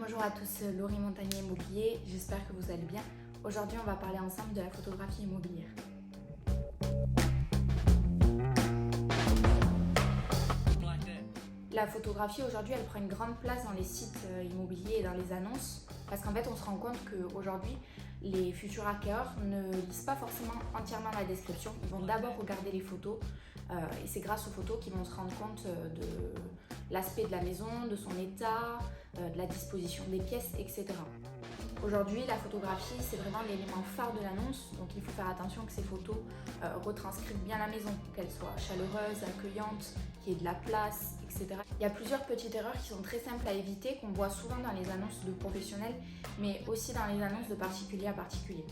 Bonjour à tous, Laurie Montagnier Immobilier, j'espère que vous allez bien. Aujourd'hui, on va parler ensemble de la photographie immobilière. La photographie aujourd'hui, elle prend une grande place dans les sites immobiliers et dans les annonces parce qu'en fait, on se rend compte qu'aujourd'hui, les futurs acquéreurs ne lisent pas forcément entièrement la description. Ils vont d'abord regarder les photos et c'est grâce aux photos qu'ils vont se rendre compte de l'aspect de la maison, de son état, de la disposition des pièces, etc. Aujourd'hui, la photographie, c'est vraiment l'élément phare de l'annonce, donc il faut faire attention que ces photos retranscrivent bien la maison, qu'elle soit chaleureuse, accueillante, qu'il y ait de la place, etc. Il y a plusieurs petites erreurs qui sont très simples à éviter, qu'on voit souvent dans les annonces de professionnels, mais aussi dans les annonces de particulier à particulier.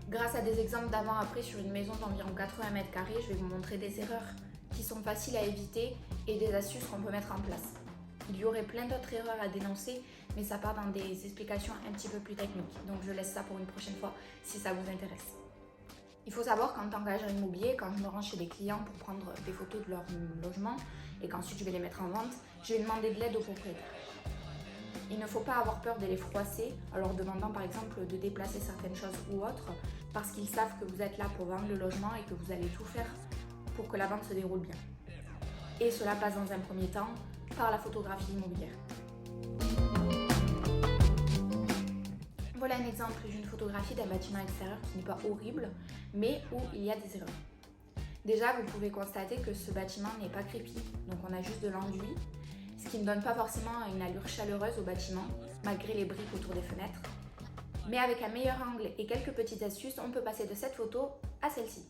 Grâce à des exemples d'avant-après sur une maison d'environ 80 mètres carrés, je vais vous montrer des erreurs qui sont faciles à éviter et des astuces qu'on peut mettre en place. Il y aurait plein d'autres erreurs à dénoncer, mais ça part dans des explications un petit peu plus techniques. Donc je laisse ça pour une prochaine fois si ça vous intéresse. Il faut savoir qu'en tant qu'agent immobilier, quand je me rends chez des clients pour prendre des photos de leur logement et qu'ensuite je vais les mettre en vente, je vais demander de l'aide aux propriétaires. Il ne faut pas avoir peur de les froisser en leur demandant par exemple de déplacer certaines choses ou autres parce qu'ils savent que vous êtes là pour vendre le logement et que vous allez tout faire pour que la vente se déroule bien. Et cela passe dans un premier temps par la photographie immobilière. Voilà un exemple d'une photographie d'un bâtiment extérieur qui n'est pas horrible, mais où il y a des erreurs. Déjà, vous pouvez constater que ce bâtiment n'est pas crépi, donc on a juste de l'enduit, ce qui ne donne pas forcément une allure chaleureuse au bâtiment, malgré les briques autour des fenêtres. Mais avec un meilleur angle et quelques petites astuces, on peut passer de cette photo à celle-ci.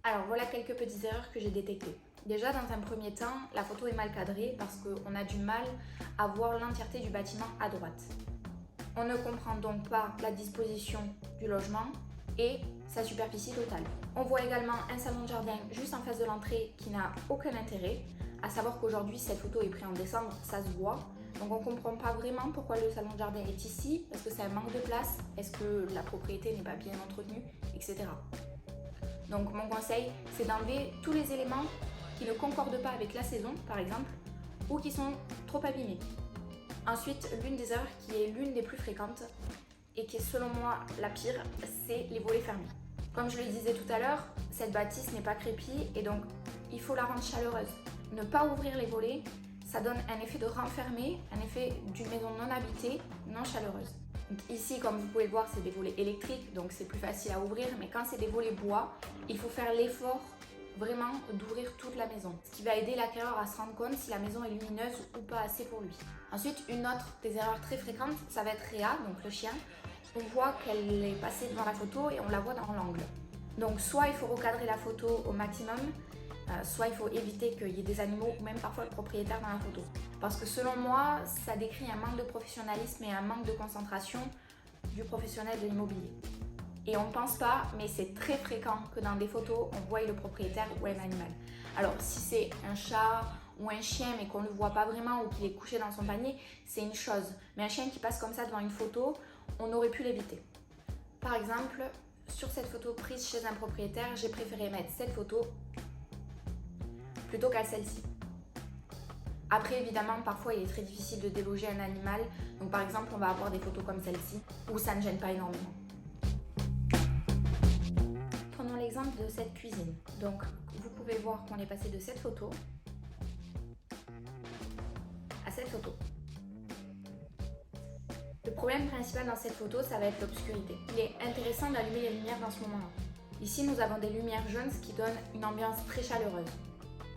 Alors voilà quelques petites erreurs que j'ai détectées. Déjà, dans un premier temps, la photo est mal cadrée parce qu'on a du mal à voir l'entièreté du bâtiment à droite. On ne comprend donc pas la disposition du logement et sa superficie totale. On voit également un salon de jardin juste en face de l'entrée qui n'a aucun intérêt, à savoir qu'aujourd'hui cette photo est prise en décembre, ça se voit. Donc on ne comprend pas vraiment pourquoi le salon de jardin est ici, est-ce que c'est un manque de place, est-ce que la propriété n'est pas bien entretenue, etc. Donc mon conseil, c'est d'enlever tous les éléments qui ne concordent pas avec la saison, par exemple, ou qui sont trop abîmés. Ensuite, l'une des erreurs qui est l'une des plus fréquentes et qui est selon moi la pire, c'est les volets fermés. Comme je le disais tout à l'heure, cette bâtisse n'est pas crépie et donc il faut la rendre chaleureuse. Ne pas ouvrir les volets, ça donne un effet de renfermé, un effet d'une maison non habitée, non chaleureuse. Donc ici, comme vous pouvez le voir, c'est des volets électriques, donc c'est plus facile à ouvrir, mais quand c'est des volets bois, il faut faire l'effort vraiment d'ouvrir toute la maison, ce qui va aider l'acquéreur à se rendre compte si la maison est lumineuse ou pas assez pour lui. Ensuite, une autre des erreurs très fréquentes, ça va être Réa, donc le chien. On voit qu'elle est passée devant la photo et on la voit dans l'angle. Donc soit il faut recadrer la photo au maximum, soit il faut éviter qu'il y ait des animaux ou même parfois le propriétaire dans la photo. Parce que selon moi, ça décrit un manque de professionnalisme et un manque de concentration du professionnel de l'immobilier. Et on ne pense pas, mais c'est très fréquent que dans des photos, on voit le propriétaire ou un animal. Alors si c'est un chat ou un chien mais qu'on ne le voit pas vraiment ou qu'il est couché dans son panier, c'est une chose. Mais un chien qui passe comme ça devant une photo, on aurait pu l'éviter. Par exemple, sur cette photo prise chez un propriétaire, j'ai préféré mettre cette photo plutôt qu'à celle-ci. Après, évidemment, parfois il est très difficile de déloger un animal. Donc par exemple, on va avoir des photos comme celle-ci où ça ne gêne pas énormément. Prenons l'exemple de cette cuisine. Donc vous pouvez voir qu'on est passé de cette photo à cette photo. Le problème principal dans cette photo, ça va être l'obscurité. Il est intéressant d'allumer les lumières dans ce moment-là. Ici, nous avons des lumières jaunes, ce qui donne une ambiance très chaleureuse.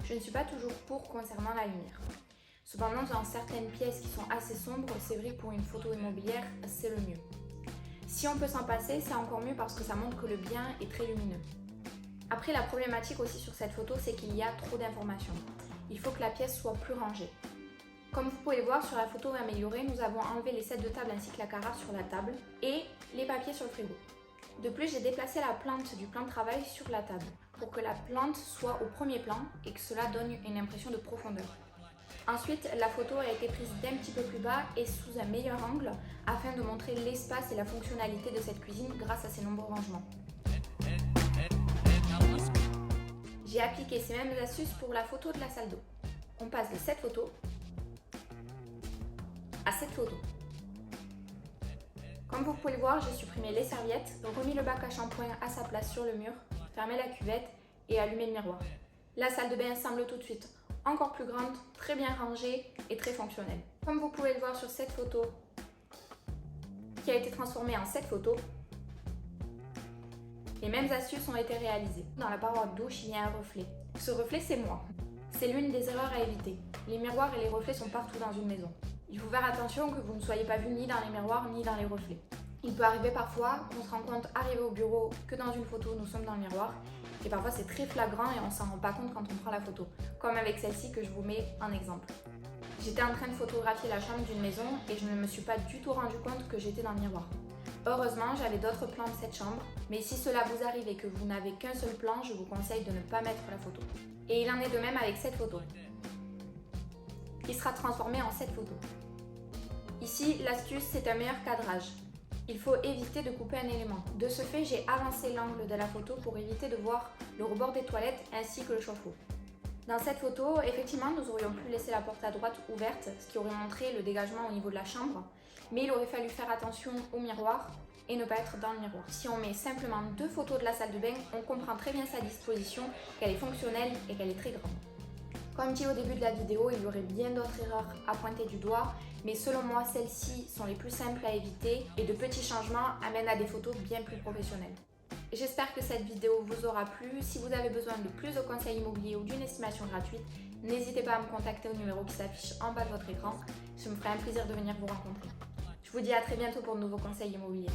Je ne suis pas toujours pour concernant la lumière. Cependant, dans certaines pièces qui sont assez sombres, c'est vrai que pour une photo immobilière, c'est le mieux. Si on peut s'en passer, c'est encore mieux parce que ça montre que le bien est très lumineux. Après, la problématique aussi sur cette photo, c'est qu'il y a trop d'informations. Il faut que la pièce soit plus rangée. Comme vous pouvez le voir sur la photo améliorée, nous avons enlevé les sets de table ainsi que la carafe sur la table et les papiers sur le frigo. De plus, j'ai déplacé la plante du plan de travail sur la table pour que la plante soit au premier plan et que cela donne une impression de profondeur. Ensuite, la photo a été prise d'un petit peu plus bas et sous un meilleur angle afin de montrer l'espace et la fonctionnalité de cette cuisine grâce à ses nombreux rangements. J'ai appliqué ces mêmes astuces pour la photo de la salle d'eau. On passe de cette photo à cette photo. Comme vous pouvez le voir, j'ai supprimé les serviettes, remis le bac à shampoing à sa place sur le mur, fermé la cuvette et allumé le miroir. La salle de bain semble tout de suite encore plus grande, très bien rangée et très fonctionnelle. Comme vous pouvez le voir sur cette photo, qui a été transformée en cette photo, les mêmes astuces ont été réalisées. Dans la paroi de douche, il y a un reflet. Ce reflet, c'est moi. C'est l'une des erreurs à éviter. Les miroirs et les reflets sont partout dans une maison. Il faut faire attention que vous ne soyez pas vu ni dans les miroirs ni dans les reflets. Il peut arriver parfois qu'on se rend compte, arrivé au bureau, que dans une photo, nous sommes dans le miroir. Et parfois, c'est très flagrant et on s'en rend pas compte quand on prend la photo. Comme avec celle-ci que je vous mets en exemple. J'étais en train de photographier la chambre d'une maison et je ne me suis pas du tout rendu compte que j'étais dans le miroir. Heureusement, j'avais d'autres plans de cette chambre, mais si cela vous arrive et que vous n'avez qu'un seul plan, je vous conseille de ne pas mettre la photo. Et il en est de même avec cette photo, qui sera transformée en cette photo. Ici, l'astuce, c'est un meilleur cadrage. Il faut éviter de couper un élément. De ce fait, j'ai avancé l'angle de la photo pour éviter de voir le rebord des toilettes ainsi que le chauffe-eau. Dans cette photo, effectivement, nous aurions pu laisser la porte à droite ouverte, ce qui aurait montré le dégagement au niveau de la chambre, mais il aurait fallu faire attention au miroir et ne pas être dans le miroir. Si on met simplement 2 photos de la salle de bain, on comprend très bien sa disposition, qu'elle est fonctionnelle et qu'elle est très grande. Comme dit au début de la vidéo, il y aurait bien d'autres erreurs à pointer du doigt, mais selon moi, celles-ci sont les plus simples à éviter et de petits changements amènent à des photos bien plus professionnelles. J'espère que cette vidéo vous aura plu. Si vous avez besoin de plus de conseils immobiliers ou d'une estimation gratuite, n'hésitez pas à me contacter au numéro qui s'affiche en bas de votre écran. Je me ferai un plaisir de venir vous rencontrer. Je vous dis à très bientôt pour de nouveaux conseils immobiliers.